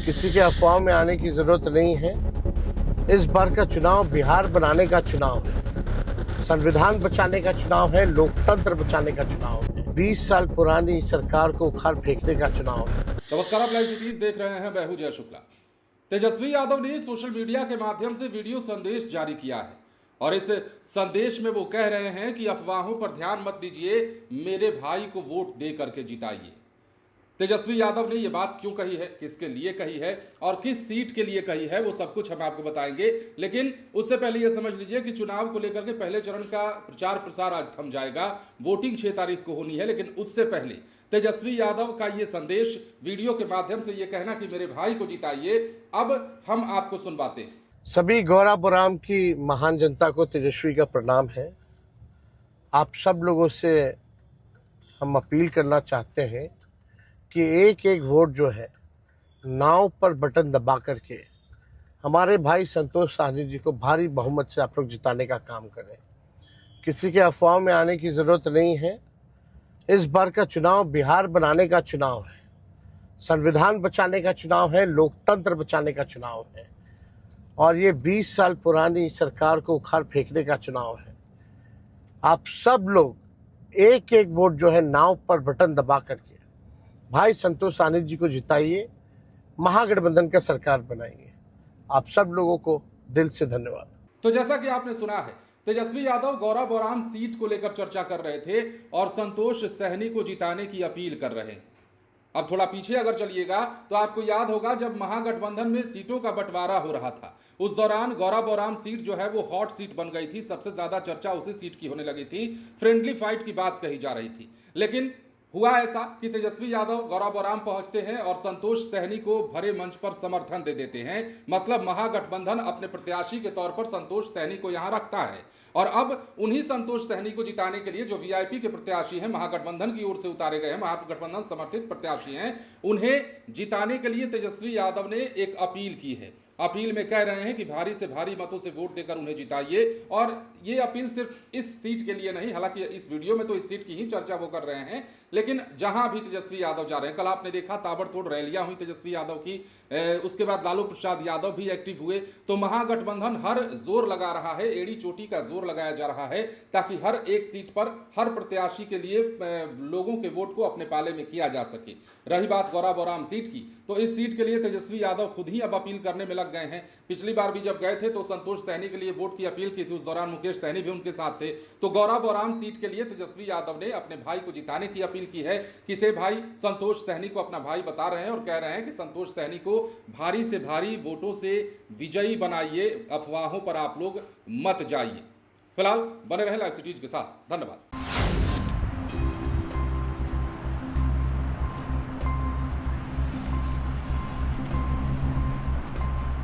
किसी के अफवाह में आने की जरूरत नहीं है। इस बार का चुनाव बिहार बनाने का चुनाव है, संविधान बचाने का चुनाव है, लोकतंत्र बचाने का चुनाव है, 20 साल पुरानी सरकार को उखाड़ फेंकने का चुनाव है। नमस्कार, आप लाइव सिटीज देख रहे हैं। मैं हूं जय शुक्ला। तेजस्वी यादव ने सोशल मीडिया के माध्यम से वीडियो संदेश जारी किया है और इस संदेश में वो कह रहे हैं कि अफवाहों पर ध्यान मत दीजिए, मेरे भाई को वोट दे करके जिताइए। तेजस्वी यादव ने ये बात क्यों कही है, किसके लिए कही है और किस सीट के लिए कही है, वो सब कुछ हम आपको बताएंगे। लेकिन उससे पहले ये समझ लीजिए कि चुनाव को लेकर के पहले चरण का प्रचार प्रसार आज थम जाएगा। वोटिंग 6 तारीख को होनी है, लेकिन उससे पहले तेजस्वी यादव का ये संदेश वीडियो के माध्यम से ये कहना कि मेरे भाई को जिताइए, अब हम आपको सुनवाते हैं। सभी गौराबोराम की महान जनता को तेजस्वी का प्रणाम है। आप सब लोगों से हम अपील करना चाहते हैं कि एक एक वोट जो है नाव पर बटन दबा करके हमारे भाई संतोष साहनी जी को भारी बहुमत से आप लोग जिताने का काम करें। किसी के अफवाह में आने की ज़रूरत नहीं है। इस बार का चुनाव बिहार बनाने का चुनाव है, संविधान बचाने का चुनाव है, लोकतंत्र बचाने का चुनाव है और ये 20 साल पुरानी सरकार को उखाड़ फेंकने का चुनाव है। आप सब लोग एक एक वोट जो है नाव पर बटन दबा करके भाई संतोष साहनी जी को जिताइए, महागठबंधन का सरकार बनाइए। आप सब लोगों को दिल से धन्यवाद। तो जैसा कि आपने सुना है, तेजस्वी यादव गौराबोराम सीट को लेकर चर्चा कर रहे थे और संतोष सहनी को जिताने की अपील कर रहे हैं। अब थोड़ा पीछे अगर चलिएगा तो आपको याद होगा जब महागठबंधन में सीटों का बंटवारा हो रहा था, उस दौरान गौराबोराम सीट जो है वो हॉट सीट बन गई थी। सबसे ज्यादा चर्चा उसी सीट की होने लगी थी, फ्रेंडली फाइट की बात कही जा रही थी। लेकिन हुआ ऐसा कि तेजस्वी यादव गौराबोराम पहुंचते हैं और संतोष सहनी को भरे मंच पर समर्थन दे देते हैं। मतलब महागठबंधन अपने प्रत्याशी के तौर पर संतोष सहनी को यहां रखता है और अब उन्हीं संतोष सहनी को जिताने के लिए जो वीआईपी के प्रत्याशी हैं, महागठबंधन की ओर से उतारे गए हैं, महागठबंधन समर्थित प्रत्याशी हैं, उन्हें जिताने के लिए तेजस्वी यादव ने एक अपील की है। अपील में कह रहे हैं कि भारी से भारी मतों से वोट देकर उन्हें जिताइए। और ये अपील सिर्फ इस सीट के लिए नहीं, हालांकि इस वीडियो में तो इस सीट की ही चर्चा वो कर रहे हैं, लेकिन जहां भी तेजस्वी यादव जा रहे हैं, कल आपने देखा ताबड़तोड़ रैलियां हुई तेजस्वी यादव की, उसके बाद लालू प्रसाद यादव भी एक्टिव हुए। तो महागठबंधन हर जोर लगा रहा है, एड़ी चोटी का जोर लगाया जा रहा है ताकि हर एक सीट पर हर प्रत्याशी के लिए लोगों के वोट को अपने पाले में किया जा सके। रही बात गौराबोराम सीट की, तो इस सीट के लिए तेजस्वी यादव खुद ही अब अपील करने में गए हैं। पिछली बार भी जब गए थे तो संतोष सहनी के लिए वोट की अपील की थी, उस दौरान मुकेश सहनी भी उनके साथ थे। तो गौराबोराम सीट के लिए तेजस्वी यादव ने अपने भाई को जिताने की अपील की है। किसे भाई? संतोष सहनी को अपना भाई बता रहे हैं और कह रहे हैं कि संतोष सहनी को भारी से भारी वोटों से विजयी बनाइए, अफवाहों पर आप लोग मत जाइए। फिलहाल बने रहे लाइव सिटीज के साथ। धन्यवाद।